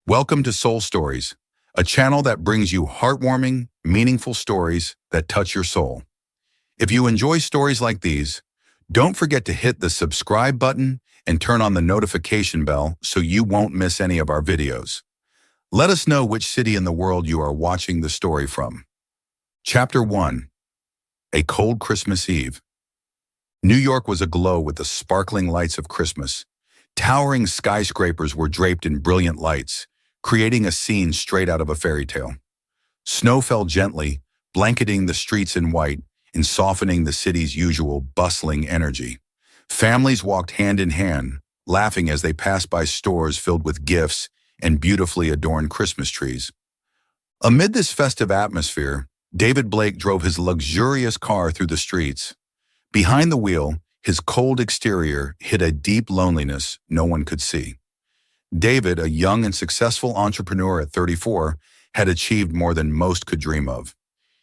Welcome to Soul Stories, a channel that brings you heartwarming, meaningful stories that touch your soul. If you enjoy stories like these, don't forget to hit the subscribe button and turn on the notification bell so you won't miss any of our videos. Let us know which city in the world you are watching the story from. Chapter 1. A Cold Christmas Eve. New York was aglow with the sparkling lights of Christmas. Towering skyscrapers were draped in brilliant lights, creating a scene straight out of a fairy tale. Snow fell gently, blanketing the streets in white and softening the city's usual bustling energy. Families walked hand in hand, laughing as they passed by stores filled with gifts and beautifully adorned Christmas trees. Amid this festive atmosphere, David Blake drove his luxurious car through the streets. Behind the wheel, his cold exterior hid a deep loneliness no one could see. David, a young and successful entrepreneur at 34, had achieved more than most could dream of.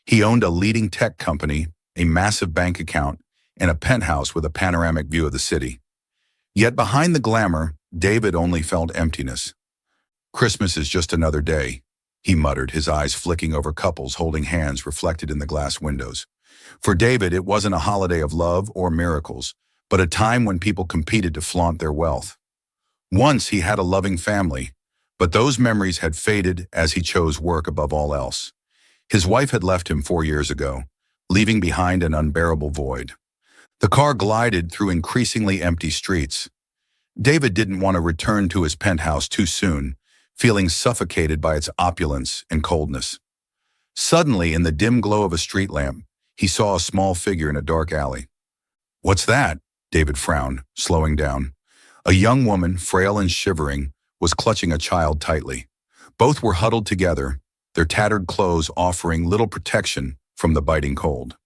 He owned a leading tech company, a massive bank account, and a penthouse with a panoramic view of the city. Yet behind the glamour, David only felt emptiness. "Christmas is just another day," he muttered, his eyes flicking over couples holding hands reflected in the glass windows. For David, it wasn't a holiday of love or miracles, but a time when people competed to flaunt their wealth. Once he had a loving family, but those memories had faded as he chose work above all else. His wife had left him 4 years ago, leaving behind an unbearable void. The car glided through increasingly empty streets. David didn't want to return to his penthouse too soon, feeling suffocated by its opulence and coldness. Suddenly, in the dim glow of a street lamp, he saw a small figure in a dark alley. "What's that?" David frowned, slowing down. A young woman, frail and shivering, was clutching a child tightly. Both were huddled together, their tattered clothes offering little protection from the biting cold.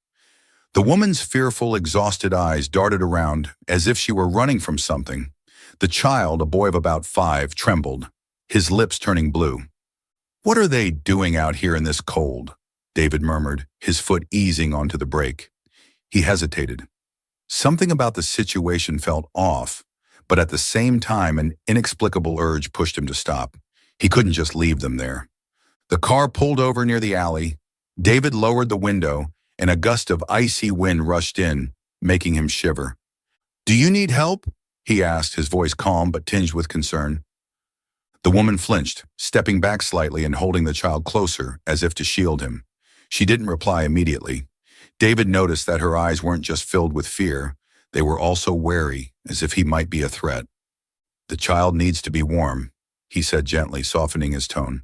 The woman's fearful, exhausted eyes darted around as if she were running from something. The child, a boy of about 5, trembled, his lips turning blue. "What are they doing out here in this cold?" David murmured, his foot easing onto the brake. He hesitated. Something about the situation felt off, but at the same time an inexplicable urge pushed him to stop. He couldn't just leave them there. The car pulled over near the alley. David lowered the window, and a gust of icy wind rushed in, making him shiver. "Do you need help?" he asked, his voice calm but tinged with concern. The woman flinched, stepping back slightly and holding the child closer as if to shield him. She didn't reply immediately. David noticed that her eyes weren't just filled with fear, they were also wary, as if he might be a threat. "The child needs to be warm," he said gently, softening his tone.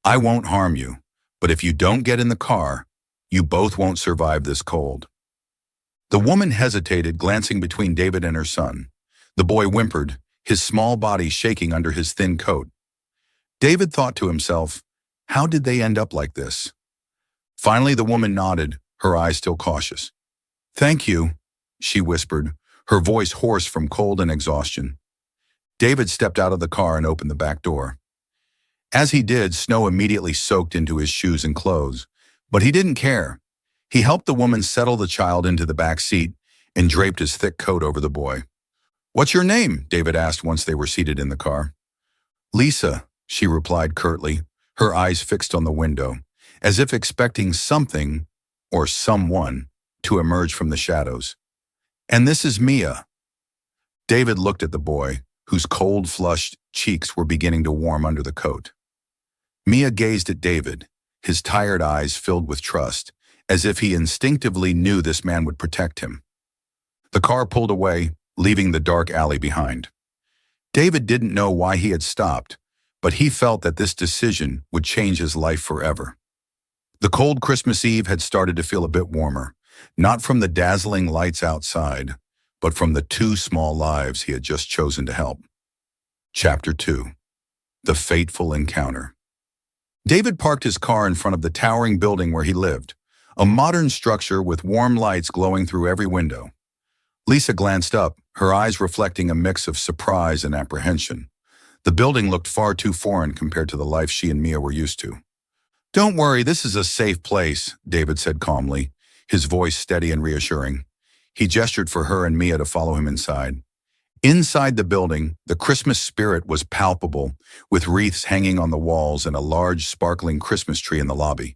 "I won't harm you, but if you don't get in the car, you both won't survive this cold." The woman hesitated, glancing between David and her son. The boy whimpered, his small body shaking under his thin coat. David thought to himself, how did they end up like this? Finally, the woman nodded, her eyes still cautious. "Thank you," she whispered, her voice hoarse from cold and exhaustion. David stepped out of the car and opened the back door. As he did, snow immediately soaked into his shoes and clothes, but he didn't care. He helped the woman settle the child into the back seat and draped his thick coat over the boy. "What's your name?" David asked once they were seated in the car. "Lisa," she replied curtly, her eyes fixed on the window, as if expecting something or someone to emerge from the shadows. "And this is Mia." David looked at the boy, whose cold, flushed cheeks were beginning to warm under the coat. Mia gazed at David, his tired eyes filled with trust, as if he instinctively knew this man would protect him. The car pulled away, leaving the dark alley behind. David didn't know why he had stopped, but he felt that this decision would change his life forever. The cold Christmas Eve had started to feel a bit warmer, not from the dazzling lights outside, but from the 2 small lives he had just chosen to help. Chapter 2. The Fateful Encounter. David parked his car in front of the towering building where he lived, a modern structure with warm lights glowing through every window. Lisa glanced up, her eyes reflecting a mix of surprise and apprehension. The building looked far too foreign compared to the life she and Mia were used to. "Don't worry, this is a safe place," David said calmly, his voice steady and reassuring. He gestured for her and Mia to follow him inside. Inside the building, the Christmas spirit was palpable, with wreaths hanging on the walls and a large, sparkling Christmas tree in the lobby.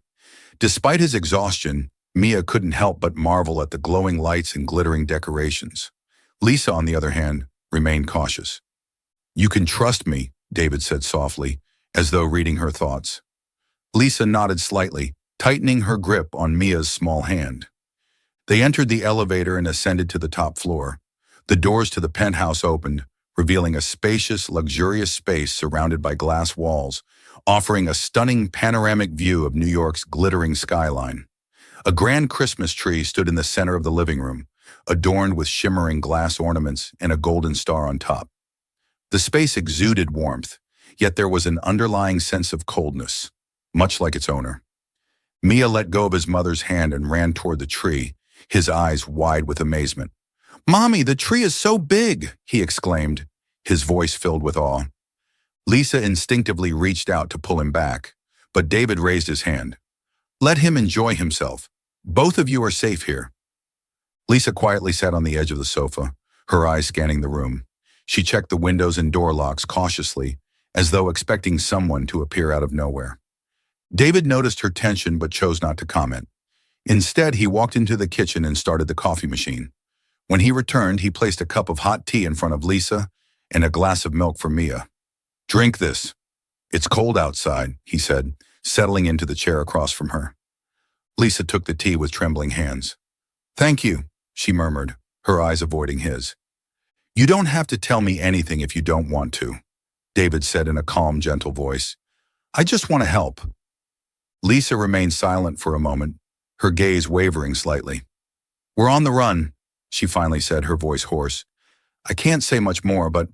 Despite his exhaustion, Mia couldn't help but marvel at the glowing lights and glittering decorations. Lisa, on the other hand, remained cautious. "You can trust me," David said softly, as though reading her thoughts. Lisa nodded slightly, tightening her grip on Mia's small hand. They entered the elevator and ascended to the top floor. The doors to the penthouse opened, revealing a spacious, luxurious space surrounded by glass walls, offering a stunning panoramic view of New York's glittering skyline. A grand Christmas tree stood in the center of the living room, adorned with shimmering glass ornaments and a golden star on top. The space exuded warmth, yet there was an underlying sense of coldness, much like its owner. Mia let go of his mother's hand and ran toward the tree, his eyes wide with amazement. "Mommy, the tree is so big!" he exclaimed, his voice filled with awe. Lisa instinctively reached out to pull him back, but David raised his hand. "Let him enjoy himself. Both of you are safe here." Lisa quietly sat on the edge of the sofa, her eyes scanning the room. She checked the windows and door locks cautiously, as though expecting someone to appear out of nowhere. David noticed her tension but chose not to comment. Instead, he walked into the kitchen and started the coffee machine. When he returned, he placed a cup of hot tea in front of Lisa and a glass of milk for Mia. "Drink this. It's cold outside," he said, settling into the chair across from her. Lisa took the tea with trembling hands. "Thank you," she murmured, her eyes avoiding his. "You don't have to tell me anything if you don't want to," David said in a calm, gentle voice. "I just want to help." Lisa remained silent for a moment, her gaze wavering slightly. "We're on the run," she finally said, her voice hoarse. "I can't say much more, but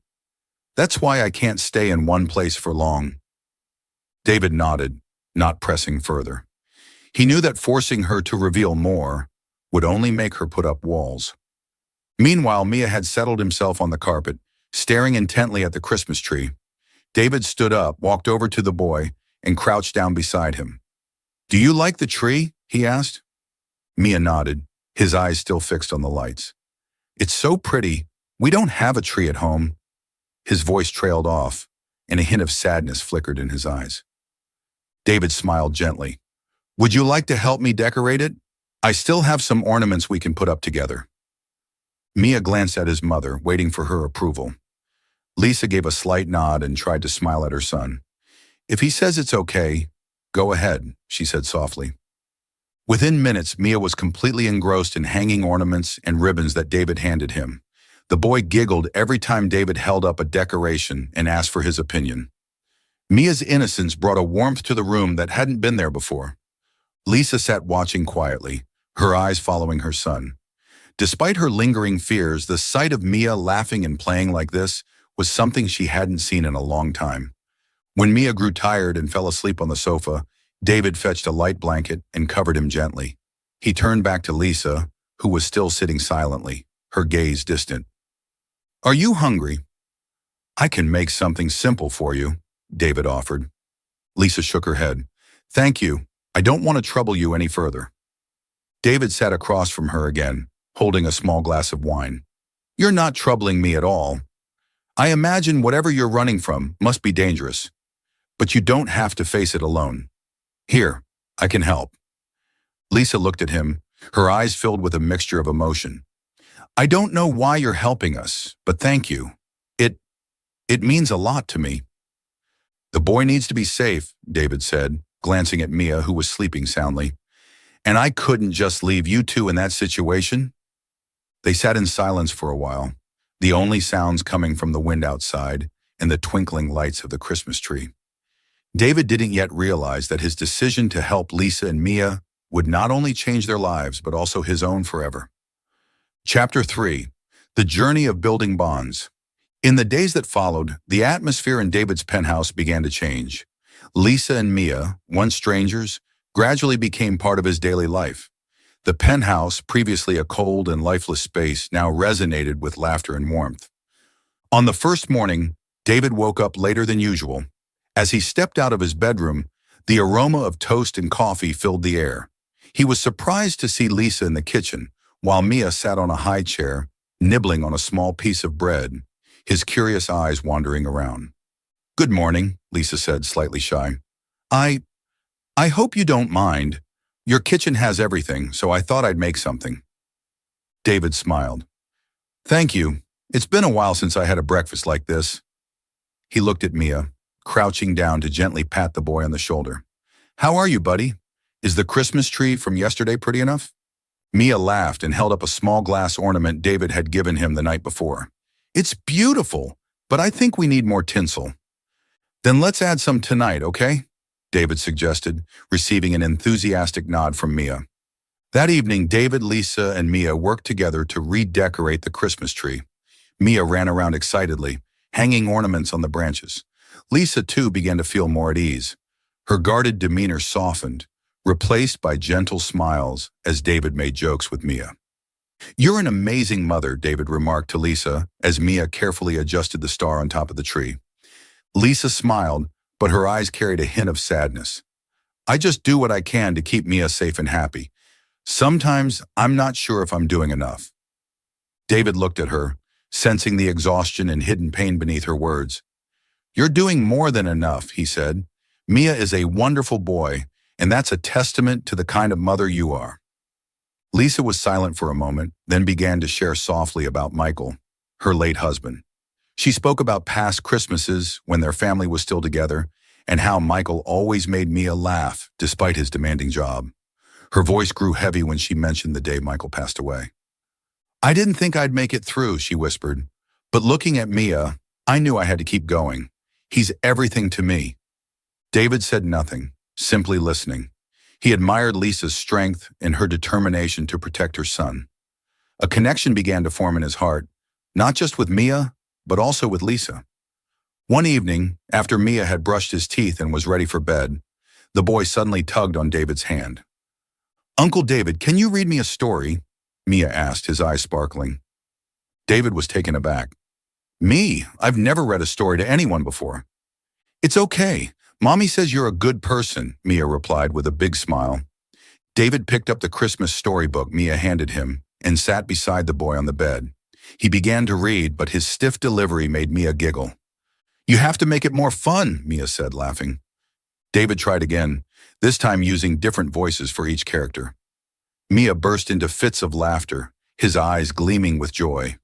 that's why I can't stay in one place for long." David nodded, not pressing further. He knew that forcing her to reveal more would only make her put up walls. Meanwhile, Mia had settled himself on the carpet, staring intently at the Christmas tree. David stood up, walked over to the boy, and crouched down beside him. "Do you like the tree?" he asked. Mia nodded, his eyes still fixed on the lights. "It's so pretty. We don't have a tree at home." His voice trailed off, and a hint of sadness flickered in his eyes. David smiled gently. "Would you like to help me decorate it? I still have some ornaments we can put up together." Mia glanced at his mother, waiting for her approval. Lisa gave a slight nod and tried to smile at her son. "If he says it's okay, go ahead," she said softly. Within minutes, Mia was completely engrossed in hanging ornaments and ribbons that David handed him. The boy giggled every time David held up a decoration and asked for his opinion. Mia's innocence brought a warmth to the room that hadn't been there before. Lisa sat watching quietly, her eyes following her son. Despite her lingering fears, the sight of Mia laughing and playing like this was something she hadn't seen in a long time. When Mia grew tired and fell asleep on the sofa, David fetched a light blanket and covered him gently. He turned back to Lisa, who was still sitting silently, her gaze distant. "Are you hungry?" "I can make something simple for you," David offered. Lisa shook her head. "Thank you. I don't want to trouble you any further." David sat across from her again, holding a small glass of wine. "You're not troubling me at all. I imagine whatever you're running from must be dangerous, but you don't have to face it alone. Here, I can help." Lisa looked at him, her eyes filled with a mixture of emotion. "I don't know why you're helping us, but thank you. It means a lot to me." "The boy needs to be safe," David said, glancing at Mia, who was sleeping soundly. "And I couldn't just leave you two in that situation." They sat in silence for a while, the only sounds coming from the wind outside and the twinkling lights of the Christmas tree. David didn't yet realize that his decision to help Lisa and Mia would not only change their lives, but also his own forever. Chapter 3. The Journey of Building Bonds. In the days that followed, the atmosphere in David's penthouse began to change. Lisa and Mia, once strangers, gradually became part of his daily life. The penthouse, previously a cold and lifeless space, now resonated with laughter and warmth. On the first morning, David woke up later than usual. As he stepped out of his bedroom, the aroma of toast and coffee filled the air. He was surprised to see Lisa in the kitchen, while Mia sat on a high chair, nibbling on a small piece of bread. his curious eyes wandering around. "Good morning," Lisa said, slightly shy. I I hope you don't mind. Your kitchen has everything, so I thought I'd make something." David smiled. "Thank you. It's been a while since I had a breakfast like this." He looked at Mia, crouching down to gently pat the boy on the shoulder. "How are you, buddy? Is the Christmas tree from yesterday pretty enough?" Mia laughed and held up a small glass ornament David had given him the night before. "It's beautiful, but I think we need more tinsel." "Then let's add some tonight, okay?" David suggested, receiving an enthusiastic nod from Mia. That evening, David, Lisa, and Mia worked together to redecorate the Christmas tree. Mia ran around excitedly, hanging ornaments on the branches. Lisa, too, began to feel more at ease. Her guarded demeanor softened, replaced by gentle smiles as David made jokes with Mia. "You're an amazing mother," David remarked to Lisa as Mia carefully adjusted the star on top of the tree. Lisa smiled, but her eyes carried a hint of sadness. "I just do what I can to keep Mia safe and happy. Sometimes I'm not sure if I'm doing enough." David looked at her, sensing the exhaustion and hidden pain beneath her words. "You're doing more than enough," he said. "Mia is a wonderful boy, and that's a testament to the kind of mother you are." Lisa was silent for a moment, then began to share softly about Michael, her late husband. She spoke about past Christmases when their family was still together and how Michael always made Mia laugh despite his demanding job. Her voice grew heavy when she mentioned the day Michael passed away. "I didn't think I'd make it through," she whispered. "But looking at Mia, I knew I had to keep going. He's everything to me." David said nothing, simply listening. He admired Lisa's strength and her determination to protect her son. A connection began to form in his heart, not just with Mia, but also with Lisa. One evening, after Mia had brushed his teeth and was ready for bed, the boy suddenly tugged on David's hand. "Uncle David, can you read me a story?" Mia asked, his eyes sparkling. David was taken aback. "Me? I've never read a story to anyone before." "It's okay. Mommy says you're a good person," Mia replied with a big smile. David picked up the Christmas storybook Mia handed him and sat beside the boy on the bed. He began to read, but his stiff delivery made Mia giggle. "You have to make it more fun," Mia said, laughing. David tried again, this time using different voices for each character. Mia burst into fits of laughter, his eyes gleaming with joy.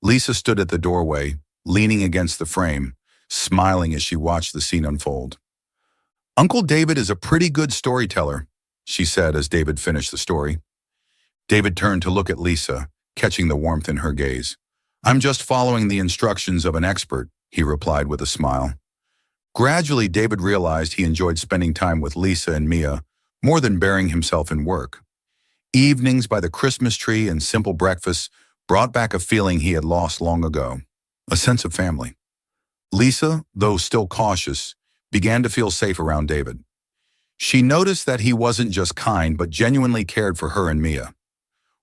Lisa stood at the doorway, leaning against the frame, smiling as she watched the scene unfold. "Uncle David is a pretty good storyteller," she said as David finished the story. David turned to look at Lisa, catching the warmth in her gaze. "I'm just following the instructions of an expert," he replied with a smile. Gradually, David realized he enjoyed spending time with Lisa and Mia more than burying himself in work. Evenings by the Christmas tree and simple breakfasts brought back a feeling he had lost long ago, a sense of family. Lisa, though still cautious, began to feel safe around David. She noticed that he wasn't just kind but genuinely cared for her and Mia.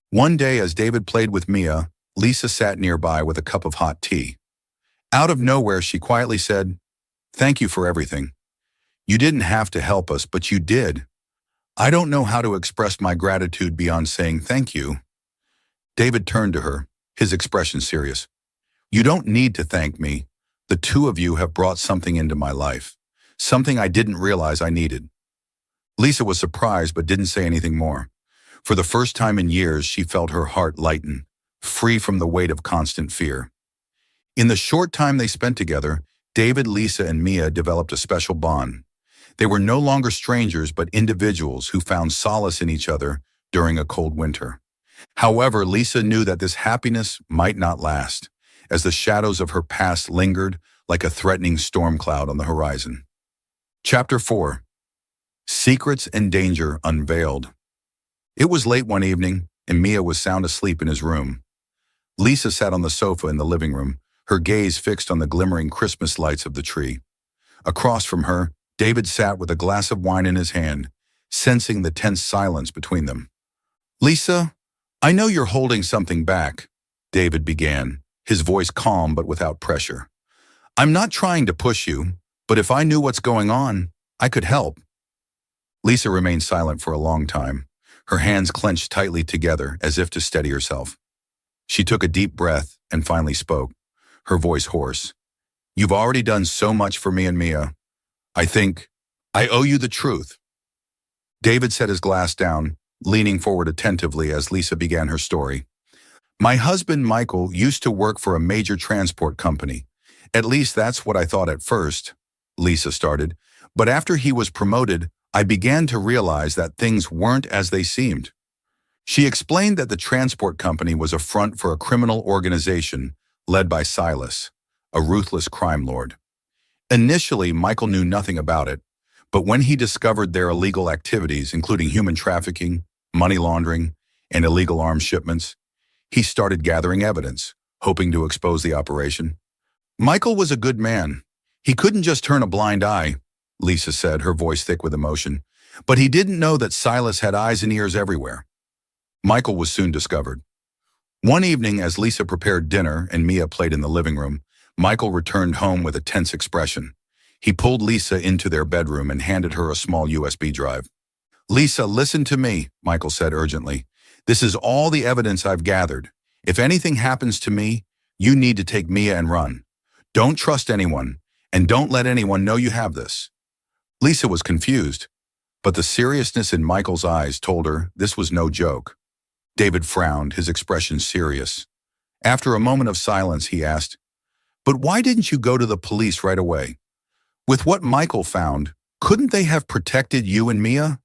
One day, as David played with Mia, Lisa sat nearby with a cup of hot tea. Out of nowhere, she quietly said, "Thank you for everything. You didn't have to help us, but you did. I don't know how to express my gratitude beyond saying thank you." David turned to her, his expression serious. "You don't need to thank me. The two of you have brought something into my life, something I didn't realize I needed." Lisa was surprised but didn't say anything more. For the first time in years, she felt her heart lighten, free from the weight of constant fear. In the short time they spent together, David, Lisa, and Mia developed a special bond. They were no longer strangers but individuals who found solace in each other during a cold winter. However, Lisa knew that this happiness might not last, as the shadows of her past lingered like a threatening storm cloud on the horizon. Chapter 4. Secrets and Danger Unveiled. It was late one evening, and Mia was sound asleep in his room. Lisa sat on the sofa in the living room, her gaze fixed on the glimmering Christmas lights of the tree. Across from her, David sat with a glass of wine in his hand, sensing the tense silence between them. "Lisa, I know you're holding something back," David began, his voice calm but without pressure. "I'm not trying to push you, but if I knew what's going on, I could help." Lisa remained silent for a long time, her hands clenched tightly together as if to steady herself. She took a deep breath and finally spoke, her voice hoarse. "You've already done so much for me and Mia. I think I owe you the truth." David set his glass down, leaning forward attentively as Lisa began her story. "My husband, Michael, used to work for a major transport company. At least that's what I thought at first," Lisa started. "But after he was promoted, I began to realize that things weren't as they seemed." She explained that the transport company was a front for a criminal organization led by Silas, a ruthless crime lord. Initially, Michael knew nothing about it, but when he discovered their illegal activities, including human trafficking, money laundering, and illegal arms shipments, he started gathering evidence, hoping to expose the operation. "Michael was a good man. He couldn't just turn a blind eye," Lisa said, her voice thick with emotion. "But he didn't know that Silas had eyes and ears everywhere." Michael was soon discovered. One evening, as Lisa prepared dinner and Mia played in the living room, Michael returned home with a tense expression. He pulled Lisa into their bedroom and handed her a small USB drive. "Lisa, listen to me," Michael said urgently. "This is all the evidence I've gathered. If anything happens to me, you need to take Mia and run. Don't trust anyone, and don't let anyone know you have this." Lisa was confused, but the seriousness in Michael's eyes told her this was no joke. David frowned, his expression serious. After a moment of silence, he asked, "But why didn't you go to the police right away? With what Michael found, couldn't they have protected you and Mia?"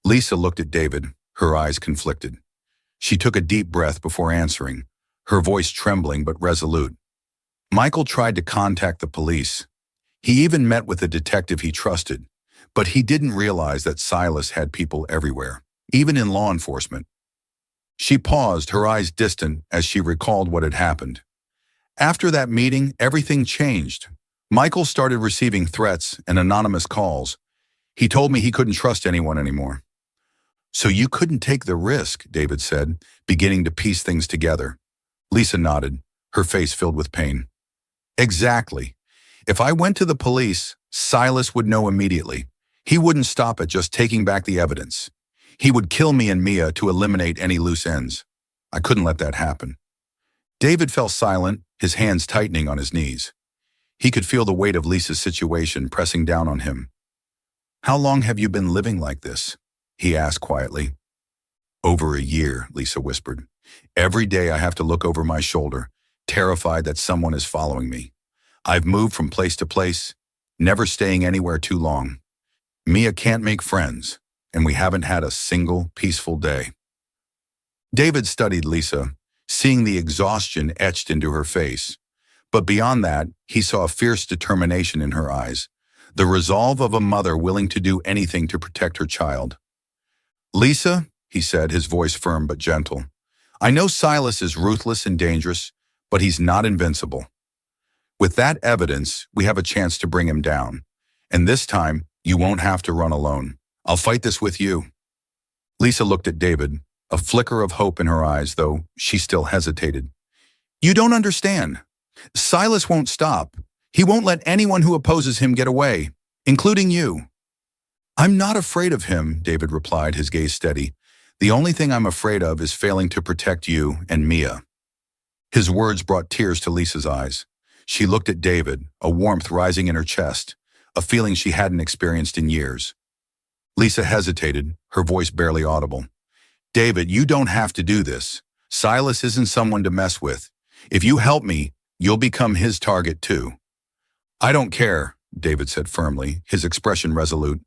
Lisa looked at David, her eyes conflicted. She took a deep breath before answering, her voice trembling but resolute. "Michael tried to contact the police. He even met with a detective he trusted, but he didn't realize that Silas had people everywhere, even in law enforcement." She paused, her eyes distant as she recalled what had happened. "After that meeting, everything changed. Michael started receiving threats and anonymous calls. He told me he couldn't trust anyone anymore." "So you couldn't take the risk," David said, beginning to piece things together. Lisa nodded, her face filled with pain. "Exactly. If I went to the police, Silas would know immediately. He wouldn't stop at just taking back the evidence. He would kill me and Mia to eliminate any loose ends. I couldn't let that happen." David fell silent, his hands tightening on his knees. He could feel the weight of Lisa's situation pressing down on him. "How long have you been living like this?" he asked quietly. "Over a year," Lisa whispered. "Every day I have to look over my shoulder, terrified that someone is following me. I've moved from place to place, never staying anywhere too long. Mia can't make friends, and we haven't had a single peaceful day." David studied Lisa, seeing the exhaustion etched into her face. But beyond that, he saw a fierce determination in her eyes, the resolve of a mother willing to do anything to protect her child. "Lisa," he said, his voice firm but gentle, "I know Silas is ruthless and dangerous, but he's not invincible. With that evidence, we have a chance to bring him down. And this time, you won't have to run alone. I'll fight this with you." Lisa looked at David, a flicker of hope in her eyes, though she still hesitated. "You don't understand. Silas won't stop. He won't let anyone who opposes him get away, including you." "I'm not afraid of him," David replied, his gaze steady. "The only thing I'm afraid of is failing to protect you and Mia." His words brought tears to Lisa's eyes. She looked at David, a warmth rising in her chest, a feeling she hadn't experienced in years. Lisa hesitated, her voice barely audible. "David, you don't have to do this. Silas isn't someone to mess with. If you help me, you'll become his target too." "I don't care," David said firmly, his expression resolute.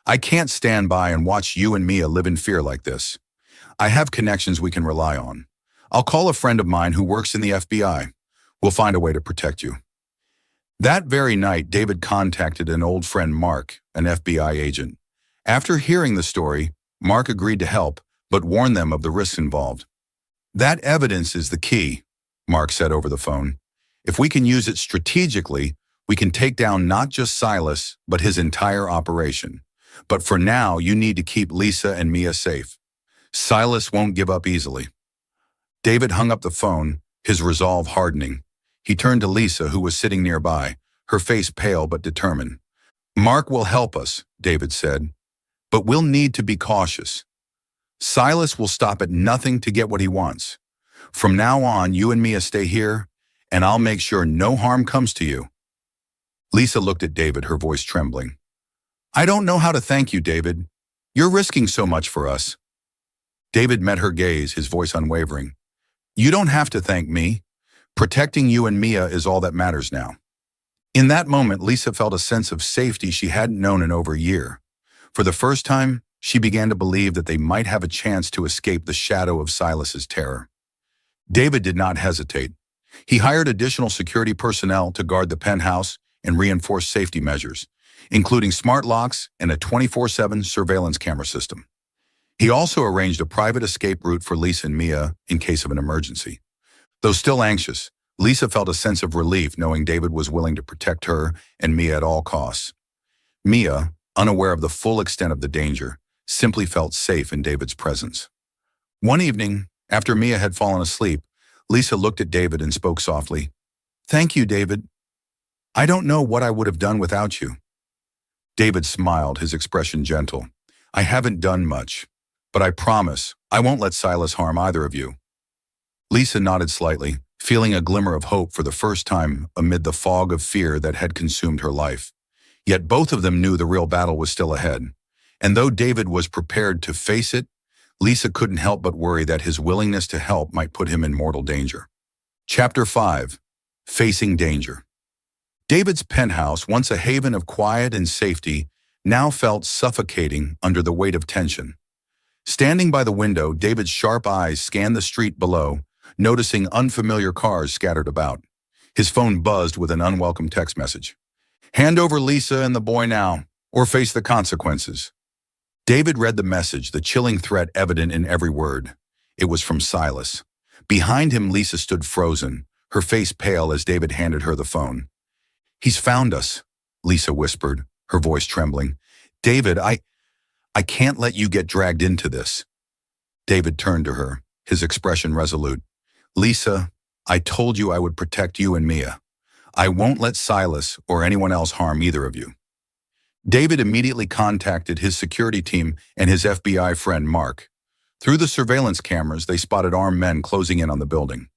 "I can't stand by and watch you and Mia live in fear like this. I have connections we can rely on. I'll call a friend of mine who works in the FBI. We'll find a way to protect you." That very night, David contacted an old friend, Mark, an FBI agent. After hearing the story, Mark agreed to help, but warned them of the risks involved. "That evidence is the key," Mark said over the phone. "If we can use it strategically, we can take down not just Silas, but his entire operation. But for now, you need to keep Lisa and Mia safe. Silas won't give up easily." David hung up the phone, his resolve hardening. He turned to Lisa, who was sitting nearby, her face pale but determined. "Mark will help us," David said, "but we'll need to be cautious. Silas will stop at nothing to get what he wants. From now on, you and Mia stay here, and I'll make sure no harm comes to you. Lisa looked at David, her voice trembling. I don't know how to thank you, David. You're risking so much for us. David met her gaze, his voice unwavering. You don't have to thank me. Protecting you and Mia is all that matters now. In that moment, Lisa felt a sense of safety she hadn't known in over a year. For the first time, she began to believe that they might have a chance to escape the shadow of Silas's terror. David did not hesitate. He hired additional security personnel to guard the penthouse and reinforce safety measures, including smart locks and a 24/7 surveillance camera system. He also arranged a private escape route for Lisa and Mia in case of an emergency. Though still anxious, Lisa felt a sense of relief knowing David was willing to protect her and Mia at all costs. Mia, unaware of the full extent of the danger, simply felt safe in David's presence. One evening, after Mia had fallen asleep, Lisa looked at David and spoke softly. Thank you, David. I don't know what I would have done without you. David smiled, his expression gentle. I haven't done much, but I promise I won't let Silas harm either of you. Lisa nodded slightly, feeling a glimmer of hope for the first time amid the fog of fear that had consumed her life. Yet both of them knew the real battle was still ahead. And though David was prepared to face it, Lisa couldn't help but worry that his willingness to help might put him in mortal danger. Chapter 5. Facing Danger. David's penthouse, once a haven of quiet and safety, now felt suffocating under the weight of tension. Standing by the window, David's sharp eyes scanned the street below, noticing unfamiliar cars scattered about. His phone buzzed with an unwelcome text message. Hand over Lisa and the boy now, or face the consequences. David read the message, the chilling threat evident in every word. It was from Silas. Behind him, Lisa stood frozen, her face pale as David handed her the phone. He's found us, Lisa whispered, her voice trembling. David, I can't let you get dragged into this. David turned to her, his expression resolute. Lisa, I told you I would protect you and Mia. I won't let Silas or anyone else harm either of you. David immediately contacted his security team and his FBI friend Mark. Through the surveillance cameras, they spotted armed men closing in on the building.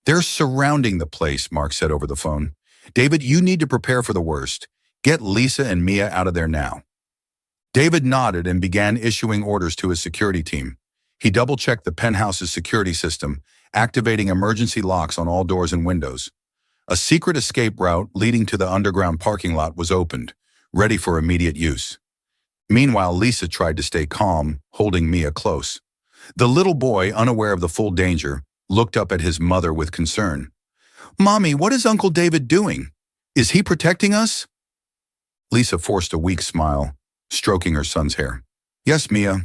They're surrounding the place, Mark said over the phone. David, you need to prepare for the worst. Get Lisa and Mia out of there now. David nodded and began issuing orders to his security team. He double-checked the penthouse's security system, activating emergency locks on all doors and windows. A secret escape route leading to the underground parking lot was opened, ready for immediate use. Meanwhile, Lisa tried to stay calm, holding Mia close. The little boy, unaware of the full danger, looked up at his mother with concern. Mommy, what is Uncle David doing? Is he protecting us? Lisa forced a weak smile, stroking her son's hair. Yes, Mia.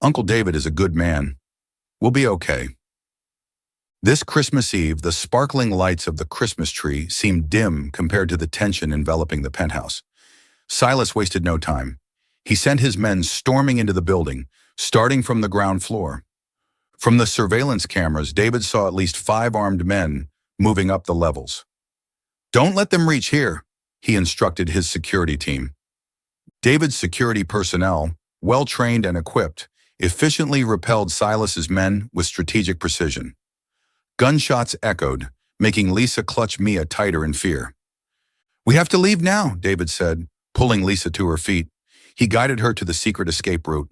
Uncle David is a good man. We'll be okay. This Christmas Eve, the sparkling lights of the Christmas tree seemed dim compared to the tension enveloping the penthouse. Silas wasted no time. He sent his men storming into the building, starting from the ground floor. From the surveillance cameras, David saw at least 5 armed men moving up the levels. Don't let them reach here, he instructed his security team. David's security personnel, well-trained and equipped, efficiently repelled Silas's men with strategic precision. Gunshots echoed, making Lisa clutch Mia tighter in fear. We have to leave now, David said, pulling Lisa to her feet. He guided her to the secret escape route.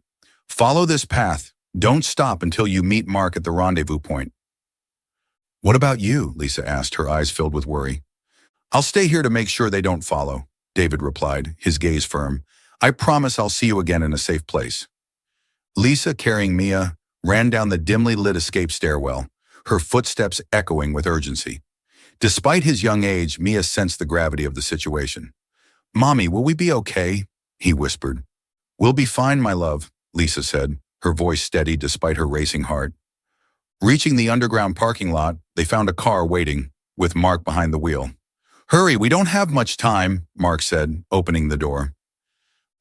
Follow this path. Don't stop until you meet Mark at the rendezvous point. What about you? Lisa asked, her eyes filled with worry. I'll stay here to make sure they don't follow, David replied, his gaze firm. I promise I'll see you again in a safe place. Lisa, carrying Mia, ran down the dimly lit escape stairwell, her footsteps echoing with urgency. Despite his young age, Mia sensed the gravity of the situation. Mommy, will we be okay? He whispered. We'll be fine, my love, Lisa said, her voice steady despite her racing heart. Reaching the underground parking lot, they found a car waiting, with Mark behind the wheel. Hurry, we don't have much time, Mark said, opening the door.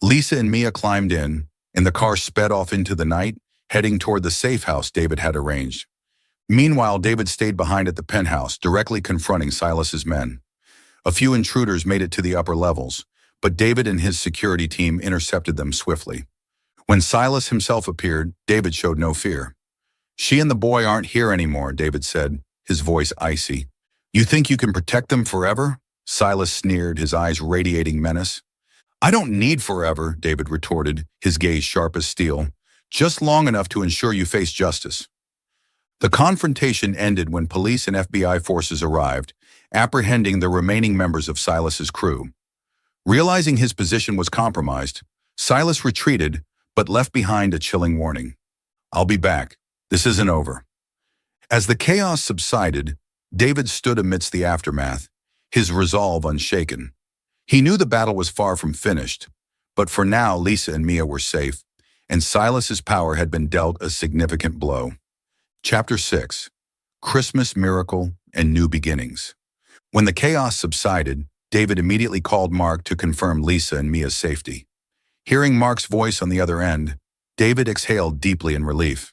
Lisa and Mia climbed in, and the car sped off into the night, heading toward the safe house David had arranged. Meanwhile, David stayed behind at the penthouse, directly confronting Silas's men. A few intruders made it to the upper levels, but David and his security team intercepted them swiftly. When Silas himself appeared, David showed no fear. She and the boy aren't here anymore, David said, his voice icy. You think you can protect them forever? Silas sneered, his eyes radiating menace. I don't need forever, David retorted, his gaze sharp as steel. Just long enough to ensure you face justice. The confrontation ended when police and FBI forces arrived, apprehending the remaining members of Silas's crew. Realizing his position was compromised, Silas retreated, but left behind a chilling warning. I'll be back. This isn't over. As the chaos subsided, David stood amidst the aftermath, his resolve unshaken. He knew the battle was far from finished, but for now Lisa and Mia were safe, and Silas's power had been dealt a significant blow. Chapter 6. Christmas Miracle and New Beginnings. When the chaos subsided, David immediately called Mark to confirm Lisa and Mia's safety. Hearing Mark's voice on the other end, David exhaled deeply in relief.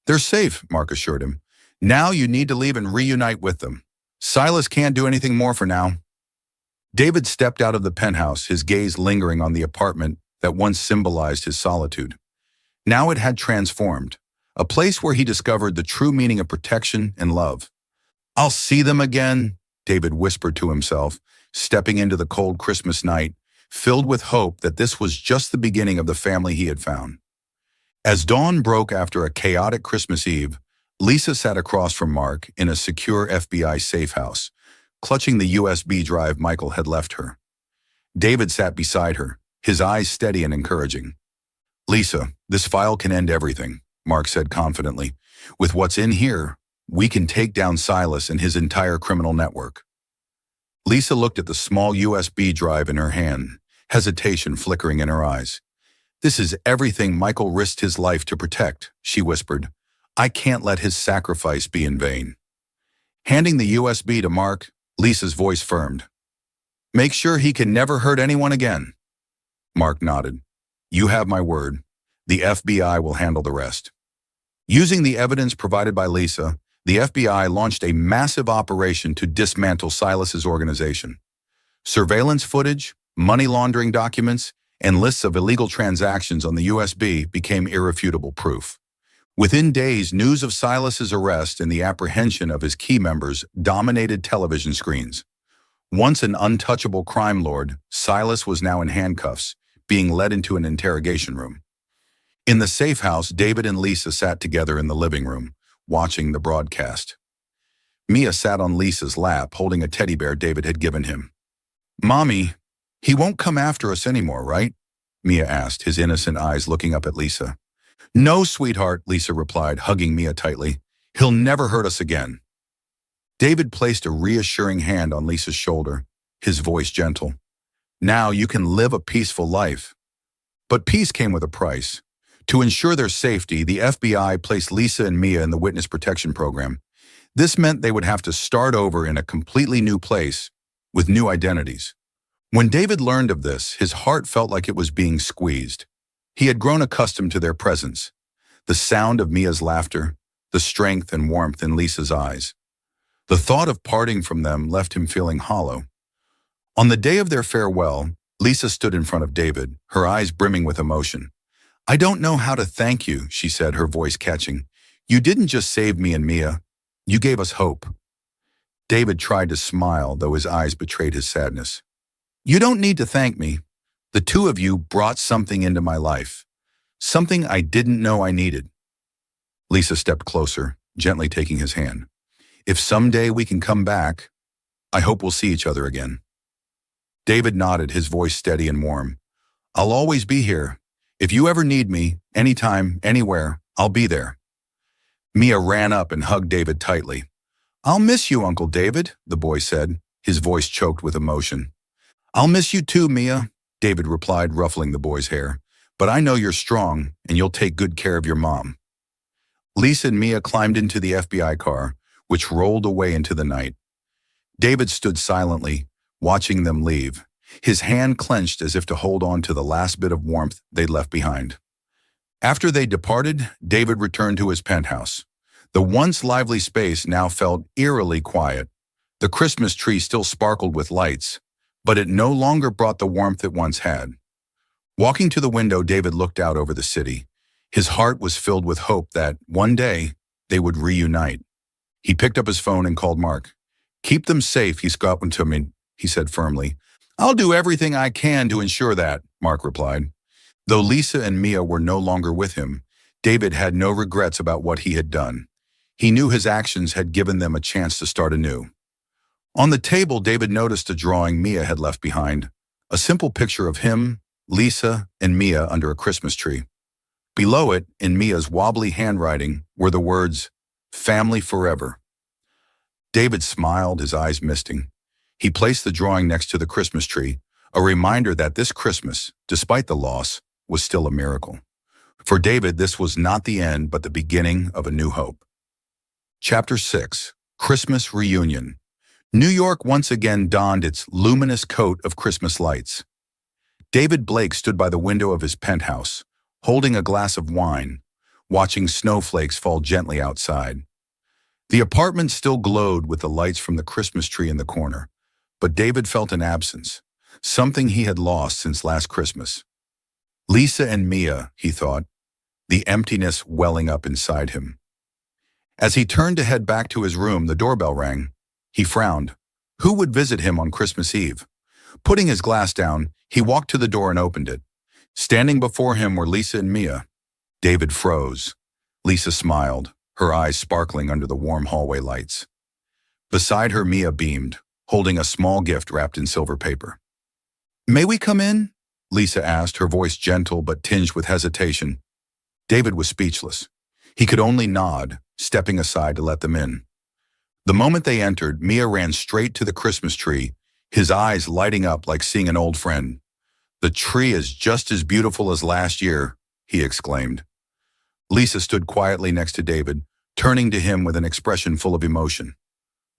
They're safe, Mark assured him. Now you need to leave and reunite with them. Silas can't do anything more for now. David stepped out of the penthouse, his gaze lingering on the apartment that once symbolized his solitude. Now it had transformed, a place where he discovered the true meaning of protection and love. I'll see them again, David whispered to himself, stepping into the cold Christmas night, filled with hope that this was just the beginning of the family he had found. As dawn broke after a chaotic Christmas Eve, Lisa sat across from Mark in a secure FBI safe house, clutching the USB drive Michael had left her. David sat beside her, his eyes steady and encouraging. Lisa, this file can end everything, Mark said confidently. With what's in here, we can take down Silas and his entire criminal network. Lisa looked at the small USB drive in her hand, hesitation flickering in her eyes. This is everything Michael risked his life to protect, she whispered. I can't let his sacrifice be in vain. Handing the USB to Mark, Lisa's voice firmed. Make sure he can never hurt anyone again. Mark nodded. You have my word. The FBI will handle the rest. Using the evidence provided by Lisa, the FBI launched a massive operation to dismantle Silas's organization. Surveillance footage, money laundering documents, and lists of illegal transactions on the USB became irrefutable proof. Within days, news of Silas's arrest and the apprehension of his key members dominated television screens. Once an untouchable crime lord, Silas was now in handcuffs, being led into an interrogation room. In the safe house, David and Lisa sat together in the living room, watching the broadcast. Mia sat on Lisa's lap, holding a teddy bear David had given him. Mommy, he won't come after us anymore, right? Mia asked, his innocent eyes looking up at Lisa. No, sweetheart, Lisa replied, hugging Mia tightly. He'll never hurt us again. David placed a reassuring hand on Lisa's shoulder, his voice gentle. Now you can live a peaceful life. But peace came with a price. To ensure their safety, the FBI placed Lisa and Mia in the Witness Protection Program. This meant they would have to start over in a completely new place, with new identities. When David learned of this, his heart felt like it was being squeezed. He had grown accustomed to their presence, the sound of Mia's laughter, the strength and warmth in Lisa's eyes. The thought of parting from them left him feeling hollow. On the day of their farewell, Lisa stood in front of David, her eyes brimming with emotion. I don't know how to thank you, she said, her voice catching. You didn't just save me and Mia, you gave us hope. David tried to smile, though his eyes betrayed his sadness. You don't need to thank me. The two of you brought something into my life, something I didn't know I needed. Lisa stepped closer, gently taking his hand. If someday we can come back, I hope we'll see each other again. David nodded, his voice steady and warm. I'll always be here. If you ever need me, anytime, anywhere, I'll be there. Mia ran up and hugged David tightly. I'll miss you, Uncle David, the boy said, his voice choked with emotion. I'll miss you too, Mia, David replied, ruffling the boy's hair. But I know you're strong, and you'll take good care of your mom. Lisa and Mia climbed into the FBI car, which rolled away into the night. David stood silently, watching them leave, his hand clenched as if to hold on to the last bit of warmth they'd left behind. After they departed, David returned to his penthouse. The once lively space now felt eerily quiet. The Christmas tree still sparkled with lights, but it no longer brought the warmth it once had. Walking to the window, David looked out over the city. His heart was filled with hope that, one day, they would reunite. He picked up his phone and called Mark. Keep them safe, he scoffed to me, he said firmly. I'll do everything I can to ensure that, Mark replied. Though Lisa and Mia were no longer with him, David had no regrets about what he had done. He knew his actions had given them a chance to start anew. On the table, David noticed a drawing Mia had left behind, a simple picture of him, Lisa, and Mia under a Christmas tree. Below it, in Mia's wobbly handwriting, were the words, "Family Forever." David smiled, his eyes misting. He placed the drawing next to the Christmas tree, a reminder that this Christmas, despite the loss, was still a miracle. For David, this was not the end, but the beginning of a new hope. Chapter 6. Christmas Reunion. New York once again donned its luminous coat of Christmas lights. David Blake stood by the window of his penthouse, holding a glass of wine, watching snowflakes fall gently outside. The apartment still glowed with the lights from the Christmas tree in the corner, but David felt an absence, something he had lost since last Christmas. Lisa and Mia, he thought, the emptiness welling up inside him. As he turned to head back to his room, the doorbell rang. He frowned. Who would visit him on Christmas Eve? Putting his glass down, he walked to the door and opened it. Standing before him were Lisa and Mia. David froze. Lisa smiled, her eyes sparkling under the warm hallway lights. Beside her, Mia beamed, holding a small gift wrapped in silver paper. "May we come in?" Lisa asked, her voice gentle but tinged with hesitation. David was speechless. He could only nod, stepping aside to let them in. The moment they entered, Mia ran straight to the Christmas tree, his eyes lighting up like seeing an old friend. "The tree is just as beautiful as last year," he exclaimed. Lisa stood quietly next to David, turning to him with an expression full of emotion.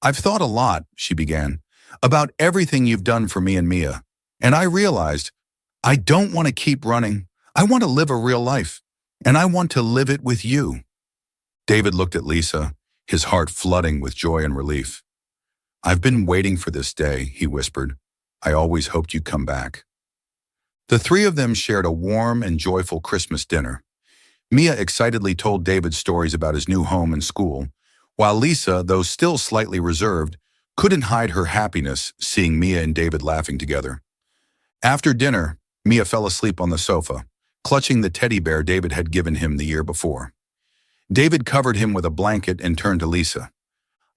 "I've thought a lot," she began, "about everything you've done for me and Mia, and I realized I don't want to keep running. I want to live a real life, and I want to live it with you." David looked at Lisa, his heart flooding with joy and relief. "I've been waiting for this day," he whispered. "I always hoped you'd come back." The three of them shared a warm and joyful Christmas dinner. Mia excitedly told David stories about his new home and school, while Lisa, though still slightly reserved, couldn't hide her happiness seeing Mia and David laughing together. After dinner, Mia fell asleep on the sofa, clutching the teddy bear David had given him the year before. David covered him with a blanket and turned to Lisa.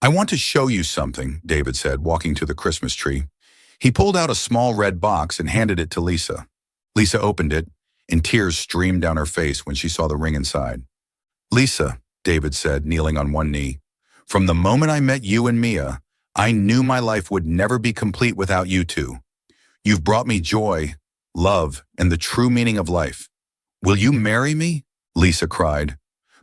"I want to show you something," David said, walking to the Christmas tree. He pulled out a small red box and handed it to Lisa. Lisa opened it, and tears streamed down her face when she saw the ring inside. "Lisa," David said, kneeling on one knee, "from the moment I met you and Mia, I knew my life would never be complete without you two. You've brought me joy, love, and the true meaning of life. Will you marry me?" Lisa cried,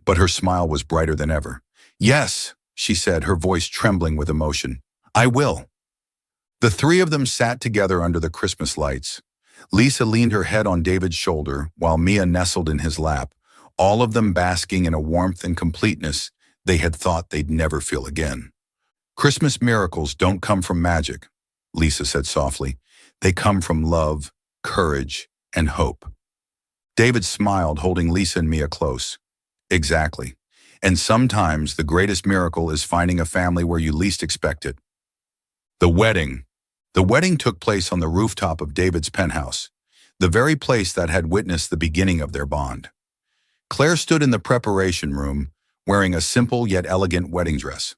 but her smile was brighter than ever. "Yes," she said, her voice trembling with emotion. "I will." The three of them sat together under the Christmas lights. Lisa leaned her head on David's shoulder, while Mia nestled in his lap, all of them basking in a warmth and completeness they had thought they'd never feel again. "Christmas miracles don't come from magic," Lisa said softly. "They come from love, courage, and hope." David smiled, holding Lisa and Mia close. "Exactly. And sometimes the greatest miracle is finding a family where you least expect it." The wedding. The wedding took place on the rooftop of David's penthouse, the very place that had witnessed the beginning of their bond. Claire stood in the preparation room, wearing a simple yet elegant wedding dress.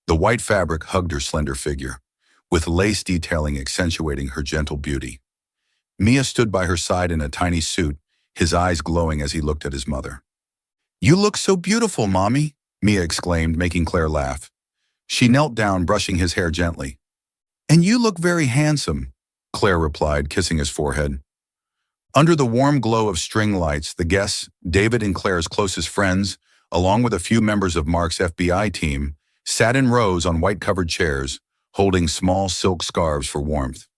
The white fabric hugged her slender figure, with lace detailing accentuating her gentle beauty. Mia stood by her side in a tiny suit, his eyes glowing as he looked at his mother. "You look so beautiful, Mommy," Mia exclaimed, making Claire laugh. She knelt down, brushing his hair gently. "And you look very handsome," Claire replied, kissing his forehead. Under the warm glow of string lights, the guests, David and Claire's closest friends, along with a few members of Mark's FBI team, sat in rows on white-covered chairs, holding small silk scarves for warmth.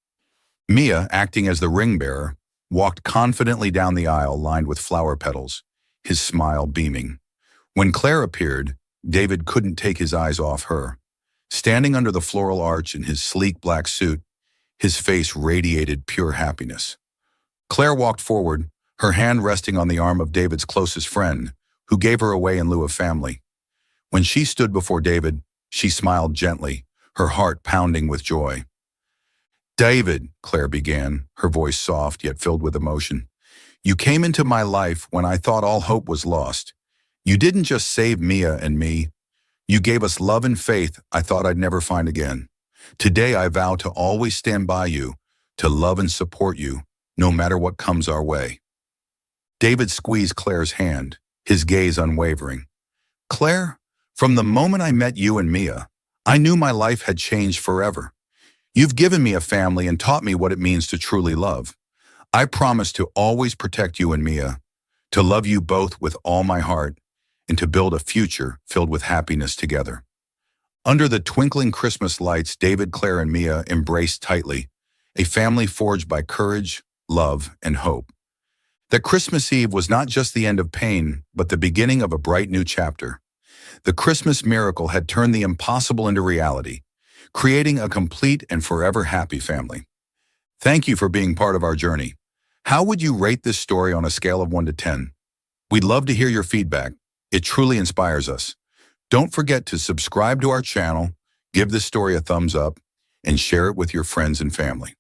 Mia, acting as the ring bearer, walked confidently down the aisle lined with flower petals, his smile beaming. When Claire appeared, David couldn't take his eyes off her. Standing under the floral arch in his sleek black suit, his face radiated pure happiness. Claire walked forward, her hand resting on the arm of David's closest friend, who gave her away in lieu of family. When she stood before David, she smiled gently, her heart pounding with joy. "David," Claire began, her voice soft yet filled with emotion, "you came into my life when I thought all hope was lost. You didn't just save Mia and me. You gave us love and faith I thought I'd never find again. Today I vow to always stand by you, to love and support you, no matter what comes our way." David squeezed Claire's hand, his gaze unwavering. "Claire, from the moment I met you and Mia, I knew my life had changed forever. You've given me a family and taught me what it means to truly love. I promise to always protect you and Mia, to love you both with all my heart, and to build a future filled with happiness together." Under the twinkling Christmas lights, David, Claire, and Mia embraced tightly, a family forged by courage, love, and hope. That Christmas Eve was not just the end of pain, but the beginning of a bright new chapter. The Christmas miracle had turned the impossible into reality, creating a complete and forever happy family. Thank you for being part of our journey. How would you rate this story on a scale of 1 to 10? We'd love to hear your feedback. It truly inspires us. Don't forget to subscribe to our channel, give this story a thumbs up, and share it with your friends and family.